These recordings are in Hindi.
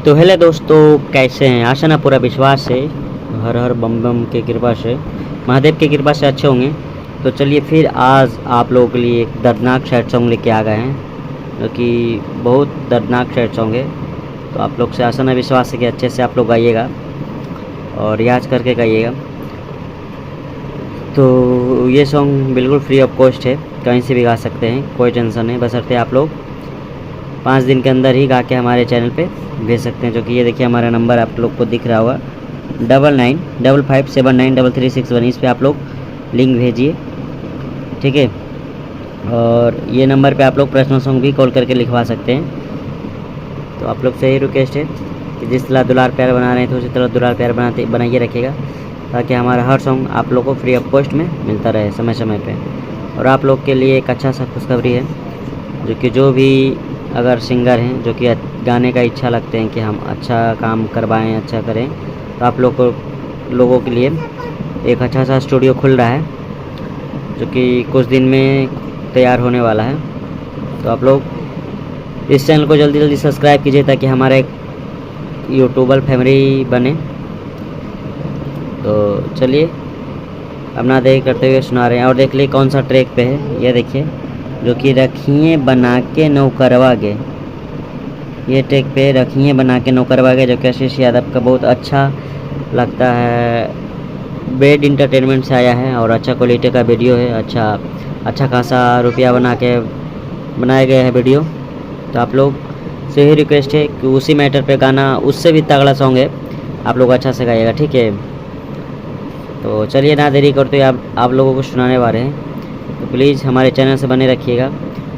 तो हेलो दोस्तों, कैसे हैं? आशा ना पूरा विश्वास है, हर हर बम बम की कृपा से, महादेव की कृपा से अच्छे होंगे। तो चलिए फिर आज आप लोगों के लिए एक दर्दनाक सैड सॉन्ग लेके आ गए हैं, जो कि बहुत दर्दनाक सैड सॉन्ग है। तो आप लोग से आशा ना विश्वास है कि अच्छे से आप लोग गाइएगा और रियाज करके गाइएगा। तो ये सॉन्ग बिल्कुल फ्री ऑफ कॉस्ट है, कहीं से भी गा सकते हैं, कोई टेंशन नहीं। बशर्ते आप लोग 5 दिन के अंदर ही गा के हमारे चैनल पे भेज सकते हैं। जो कि ये देखिए हमारा नंबर आप लोग को दिख रहा होगा 9955793361। इस पे आप लोग लिंक भेजिए, ठीक है। और ये नंबर पे आप लोग पर्सनल सॉन्ग भी कॉल करके लिखवा सकते हैं। तो आप लोग से यही रिक्वेस्ट है कि जिस तरह दुलार प्यार बना रहे हैं तो उसी तरह दुलार प्यार बनाइए रखिएगा, ताकि हमारा हर सॉन्ग आप लोग को फ्री ऑफ कॉस्ट में मिलता रहे समय समय पे। और आप लोग के लिए एक अच्छा सा खुशखबरी है, जो भी अगर सिंगर हैं जो कि गाने का इच्छा लगते हैं कि हम अच्छा काम करवाएं, अच्छा करें, तो आप लोगों के लिए एक अच्छा सा स्टूडियो खुल रहा है, जो कि कुछ दिन में तैयार होने वाला है। तो आप लोग इस चैनल को जल्दी जल्दी सब्सक्राइब कीजिए, ताकि हमारा एक यूट्यूबर फैमिली बने। तो चलिए अपना देख करते हुए सुना रहे हैं, और देख लिए कौन सा ट्रैक पे है। ये देखिए, जो कि रखिए बना के नौकरवा गे, ये ट्रैक पे रखिए बना के नौकरवा गे, जो कि आशीष यादव का बहुत अच्छा लगता है। बेड इंटरटेनमेंट से आया है और अच्छा क्वालिटी का वीडियो है, अच्छा खासा रुपया बनाया गया है वीडियो। तो आप लोग से ही रिक्वेस्ट है कि उसी मैटर पे गाना, उससे भी तगड़ा सॉन्ग है, आप लोग अच्छा से गाइएगा, ठीक है। तो चलिए ना देरी करते आप लोगों को सुनाने वाले हैं। तो प्लीज़ हमारे चैनल से बने रखिएगा,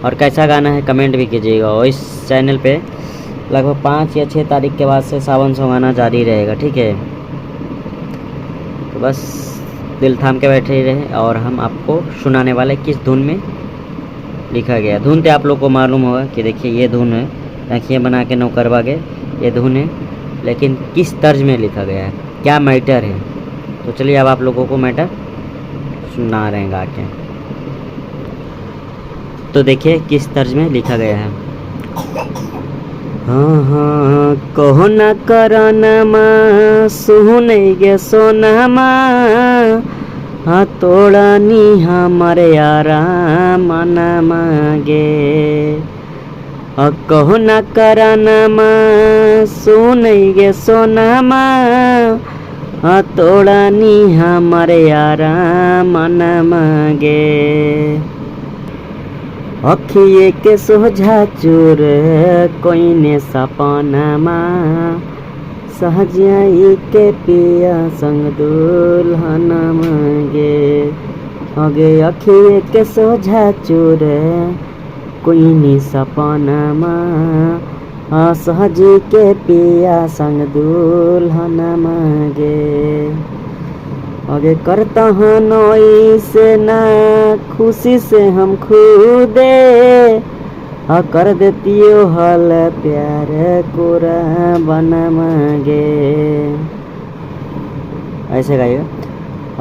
और कैसा गाना है कमेंट भी कीजिएगा। और इस चैनल पे लगभग 5 या 6 तारीख के बाद से सावन सॉन्ग आना जारी रहेगा, ठीक है। तो बस दिल थाम के बैठे ही रहे, और हम आपको सुनाने वाले किस धुन में लिखा गया। धुन तो आप लोग को मालूम होगा कि देखिए ये धुन है, रखिए बना के नौकरवा गे, ये धुन है, लेकिन किस तर्ज में लिखा गया है, क्या मैटर है। तो चलिए अब आप लोगों को मैटर सुना रहे हैं गा के। तो देखिए किस तर्ज में लिखा गया है। हाँ हाँ कहो न करनमा सुने गे सोनमा, हाँ तोड़ा नी हमारे यारा मना मांगे। कहो न करनमा सुने गे सोनमा, हाँ तोड़ा नी हमारे यारा मना मांगे। अखिए के सोझा चोर कोई ने सपनमा, सहजियाई के पिया संग दुल्हन मांगे। अगे अखिए के सोझा चोर कोई ने सपनमा, सहजी के पिया संग दुल्हन मांगे। आगे करता हूँ नोई से ना खुशी से हम खुदे, कर देती हो हाल प्यार कोरा बना मांगे। ऐसे गाइएगा।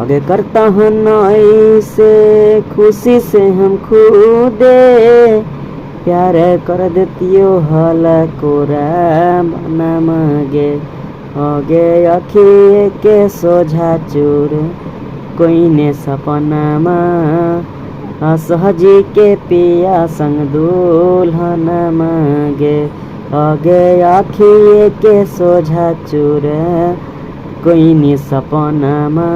आगे करता हूँ नोई से खुशी से हम खुदे, प्यार कर देती हो हाल कोरा बना मांगे। आगे अखिए के सोझा चूर कोई ने सपनामा, सहजी के पिया संग दुल्हन मांगे। आगे अखिए के सोझा चूर कोई ने सपनामा,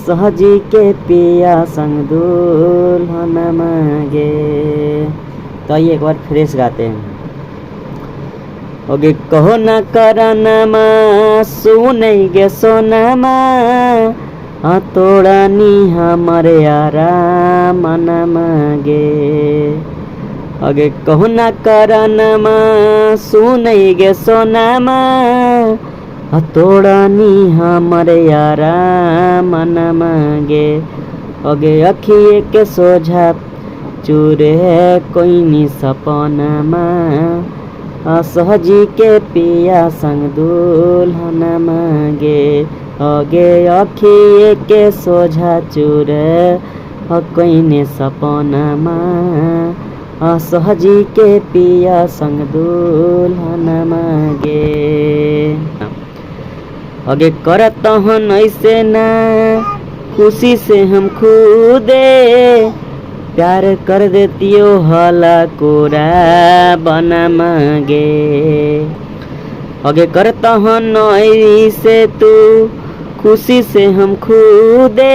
सहजी के पिया संग दुल्हन मांगे। तो आइए एक बार फ्रेश गाते हैं। ओगे कहो न करनमा सुने गे सोनमा, तोड़ा नी हमारे यारा मन मांगे। अगे कहो न करनमा सुने गे सोनमा, तोड़ा नी हमारे यारा मन मांगे। अगे अखिए के सोझा चूरे कोई नी सपनमा, सहजी के पिया संग दुल्हन मांगे। आगे अखिए के सोझा चूर कोई ने सपनमा, सहजी के पिया संग दुल्हन मांगे। आगे करत हन ऐसे ना खुशी से हम खुदे, प्यार कर देतियो हला कोरा बना मांगे। आगे करता हन ऐसे तू खुशी से हम खुदे,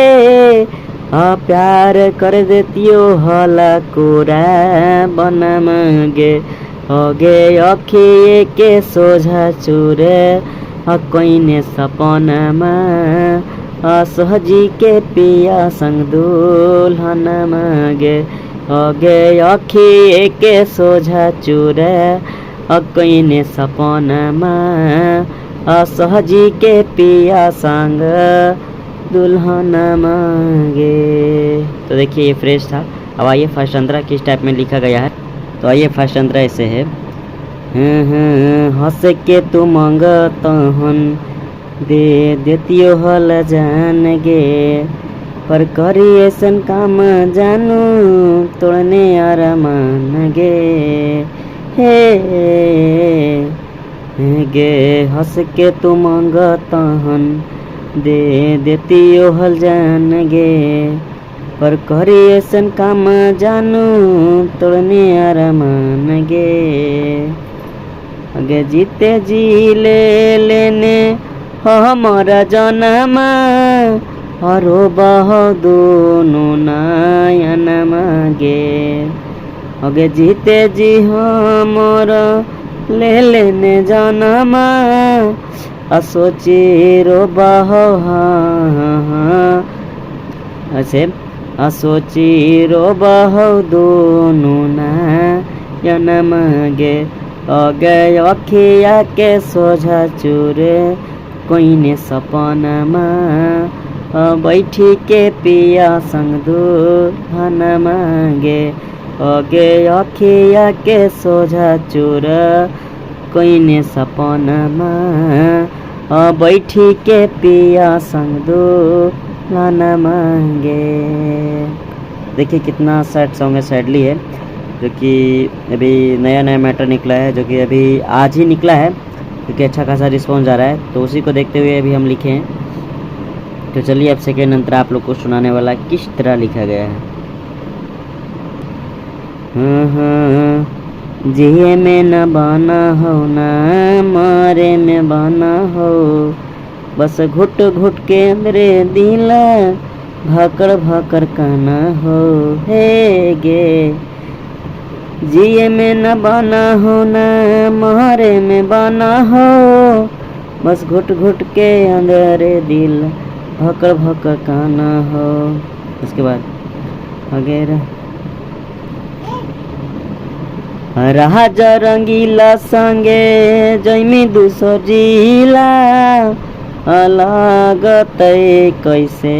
प्यार कर देतियो हला कोरा बना मांगे। आगे अखिए के सोझा चूरे कईने सपनमा, सहजी के पिया संग दुल्हन मांगे। आगे अखिए के सोझा चूरे कईने सपनमा, सहजी के पिया संग दुल्हन मांगे। तो देखिए ये फ्रेज था। अब आइए फर्स्ट अंतरा किस टाइप में लिखा गया है। तो आइए फर्स्ट अंतरा ऐसे है। हंस के तू मांगत हन दे देतियो हल जान गे, पर करी ऐसन काम जानू तोड़ने अरमान गे। हे गे हंस के तू मांगत हन दे देतियो हल जान गे, पर करी ऐसन काम जानू तोड़ने अरमान गे। आगे जीते जी ले लेने हमारा जनमा, हरो बह दोनों नयन मांगे। आगे जीते जी हमारा ले लेने जनमा, सोची रो बह ऐसे सोची रो बह दोनों नयन मांगे। आगे अखिया के सोझा चूरे कोईने सपनमा, बैठी के पिया संग दुल्हन मांगे। आगे अखिया के सोझा चूरे कोईने सपनमा, बैठी के पिया संग दुल्हन मांगे। देखिए कितना सैड सॉन्ग है, सैडली है, जो कि अभी नया नया मैटर निकला है, जो कि अभी आज ही निकला है, क्योंकि अच्छा खासा रिस्पॉन्स आ रहा है। तो उसी को देखते हुए अभी हम लिखे हैं। तो चलिए अब सेकेंड अंतरा आप लोग को सुनाने वाला किस तरह लिखा गया है। जिए में न बना हो ना मारे में बना हो, बस घुट घुट के अंदरे दिला भाकर भाकर काना हो। हे गे जिए में न बना हो ना मारे में बना हो, बस घुट घुट के अंदर दिल भकर भकर काना हो। उसके बाद वगैरह राजा रंगीला संगे जैमी दूसर जिला, लागत कैसे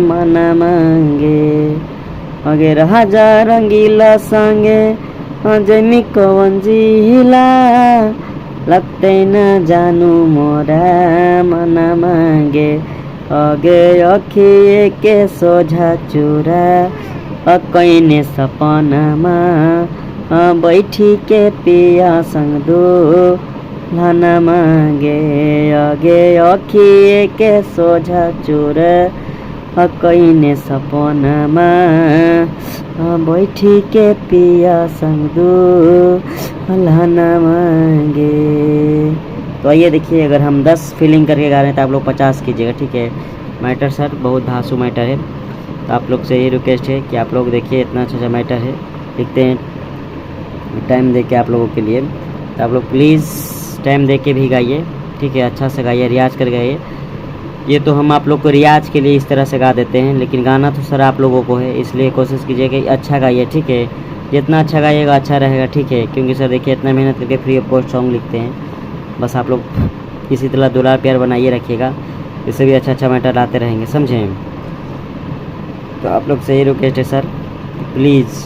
मना मांगे। आगे राजा रंगीला संगे जैमी कवन जिला, लगते न जानू मोरा मना मांगे। आगे अखिए के सोझा चूरा कईने सपनमा, बैठी के पिया संग दुल्हन मांगे। आगे अखिए के सोझा चूरा कईने सपनमा, बैठी के पिया संग दुल्हन मांगे। तो आइए देखिए, अगर हम 10 फीलिंग करके गा रहे हैं तो आप लोग 50 कीजिएगा, ठीक है। मैटर सर बहुत धांसू मैटर है, तो आप लोग से ये रिक्वेस्ट है कि आप लोग देखिए, इतना अच्छा मैटर है, लिखते हैं टाइम दे के आप लोगों के लिए। तो आप लोग प्लीज़ टाइम दे के भी गाइए, ठीक है, अच्छा से गाइए, रियाज कर गाइए। ये तो हम आप लोग को रियाज के लिए इस तरह से गा देते हैं, लेकिन गाना तो सर आप लोगों को है, इसलिए कोशिश कीजिए कि अच्छा गाइए, ठीक है। जितना अच्छा गाइएगा अच्छा रहेगा, ठीक है। क्योंकि सर देखिए इतना मेहनत करके फ्री ऑफ कॉस्ट सॉन्ग लिखते हैं, बस आप लोग इसी तरह दुलार प्यार बनाइए रखिएगा, इससे भी अच्छा मैटर लाते रहेंगे, समझें। तो आप लोग से ही रिक्वेस्ट है सर, प्लीज़,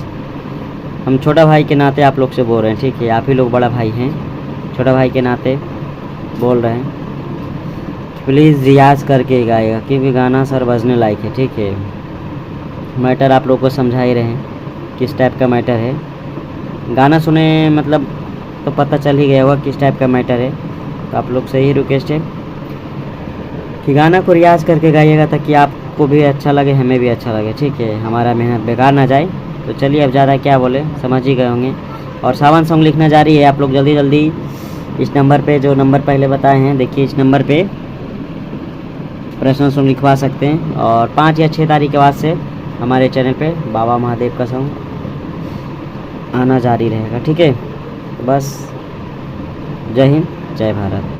हम छोटा भाई के नाते आप लोग से बोल रहे हैं, ठीक है। आप ही लोग बड़ा भाई हैं, छोटा भाई के नाते बोल रहे हैं, प्लीज़ रियाज करके गाएगा, क्योंकि गाना सर बजने लायक है, ठीक है। मैटर आप लोग को समझा ही रहे हैं किस टाइप का मैटर है, गाना सुने मतलब तो पता चल ही गया होगा किस टाइप का मैटर है। तो आप लोग से ही रिक्वेस्ट है कि गाना को रियाज़ करके गाइएगा ताकि आपको भी अच्छा लगे, हमें भी अच्छा लगे, ठीक है, हमारा मेहनत बेकार ना जाए। तो चलिए अब ज़्यादा क्या बोले, समझ ही गए होंगे। और सावन सॉन्ग लिखना जारी है, आप लोग जल्दी जल्दी इस नंबर पे, जो नंबर पहले बताए हैं, देखिए इस नंबर पे प्रश्न सॉन्ग लिखवा सकते हैं। और 5 या 6 तारीख के बाद से हमारे चैनल पे बाबा महादेव का सॉन्ग आना जारी रहेगा, ठीक है। तो बस जय हिंद, जय भारत।